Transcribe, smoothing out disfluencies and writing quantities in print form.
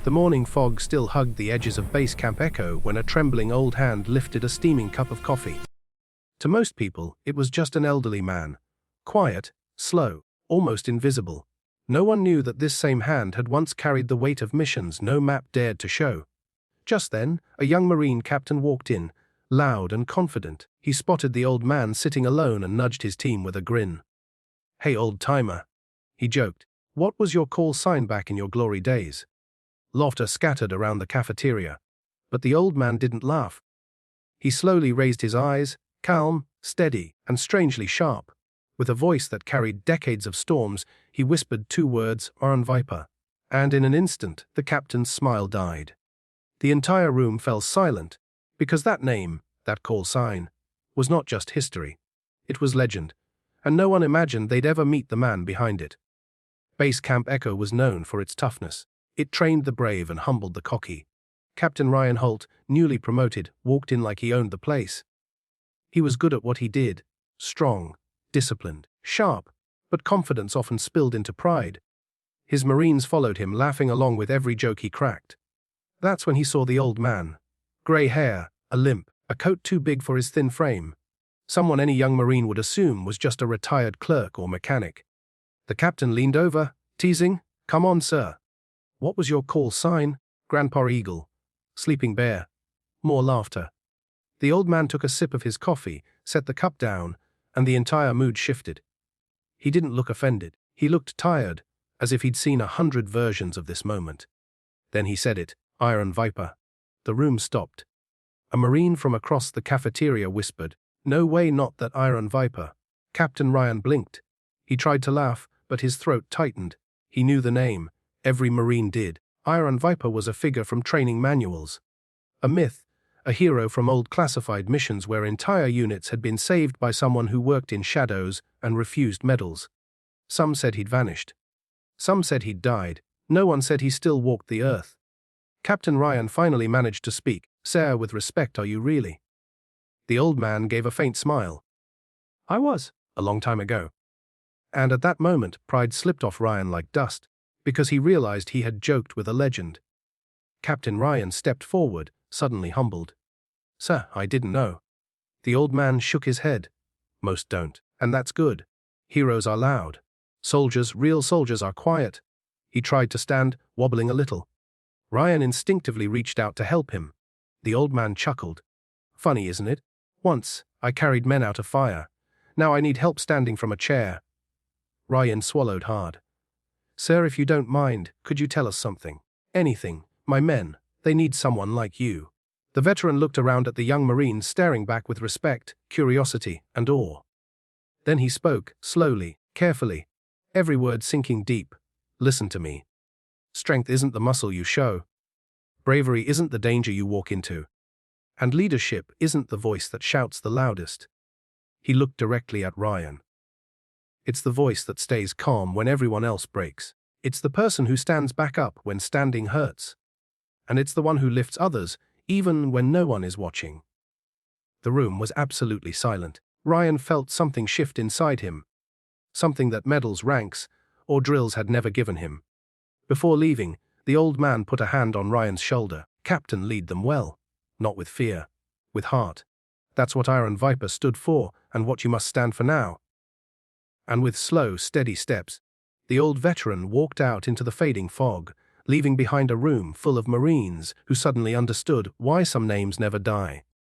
The morning fog still hugged the edges of Base Camp Echo when a trembling old hand lifted a steaming cup of coffee. To most people, it was just an elderly man. Quiet, slow, almost invisible. No one knew that this same hand had once carried the weight of missions no map dared to show. Just then, a young Marine captain walked in, loud and confident. He spotted the old man sitting alone and nudged his team with a grin. "Hey, old-timer," he joked. "What was your call sign back in your glory days?" Laughter scattered around the cafeteria, but the old man didn't laugh. He slowly raised his eyes, calm, steady, and strangely sharp. With a voice that carried decades of storms, he whispered two words, "Iron Viper." And in an instant, the captain's smile died. The entire room fell silent, because that name, that call sign, was not just history. It was legend, and no one imagined they'd ever meet the man behind it. Base Camp Echo was known for its toughness. It trained the brave and humbled the cocky. Captain Ryan Holt, newly promoted, walked in like he owned the place. He was good at what he did, strong, disciplined, sharp, but confidence often spilled into pride. His Marines followed him, laughing along with every joke he cracked. That's when he saw the old man. Grey hair, a limp, a coat too big for his thin frame. Someone any young Marine would assume was just a retired clerk or mechanic. The captain leaned over, teasing, "Come on, sir." "What was your call sign?" "Grandpa Eagle." "Sleeping Bear." More laughter. The old man took a sip of his coffee, set the cup down, and the entire mood shifted. He didn't look offended. He looked tired, as if he'd seen 100 versions of this moment. Then he said it, "Iron Viper." The room stopped. A Marine from across the cafeteria whispered, "No way, not that Iron Viper." Captain Ryan blinked. He tried to laugh, but his throat tightened. He knew the name. Every Marine did. Iron Viper was a figure from training manuals. A myth, a hero from old classified missions where entire units had been saved by someone who worked in shadows and refused medals. Some said he'd vanished. Some said he'd died. No one said he still walked the earth. Captain Ryan finally managed to speak. "Sir, with respect, are you really?" The old man gave a faint smile. "I was, a long time ago." And at that moment, pride slipped off Ryan like dust, because he realized he had joked with a legend. Captain Ryan stepped forward, suddenly humbled. "Sir, I didn't know." The old man shook his head. "Most don't, and that's good. Heroes are loud. Soldiers, real soldiers, are quiet." He tried to stand, wobbling a little. Ryan instinctively reached out to help him. The old man chuckled. "Funny, isn't it? Once, I carried men out of fire. Now I need help standing from a chair." Ryan swallowed hard. "Sir, if you don't mind, could you tell us something? Anything. My men, they need someone like you." The veteran looked around at the young Marine, staring back with respect, curiosity, and awe. Then he spoke, slowly, carefully, every word sinking deep. "Listen to me. Strength isn't the muscle you show. Bravery isn't the danger you walk into. And leadership isn't the voice that shouts the loudest." He looked directly at Ryan. "It's the voice that stays calm when everyone else breaks. It's the person who stands back up when standing hurts. And it's the one who lifts others, even when no one is watching." The room was absolutely silent. Ryan felt something shift inside him. Something that medals, ranks, or drills had never given him. Before leaving, the old man put a hand on Ryan's shoulder. "Captain, lead them well. Not with fear. With heart. That's what Iron Viper stood for, and what you must stand for now." And with slow, steady steps, the old veteran walked out into the fading fog, leaving behind a room full of Marines who suddenly understood why some names never die.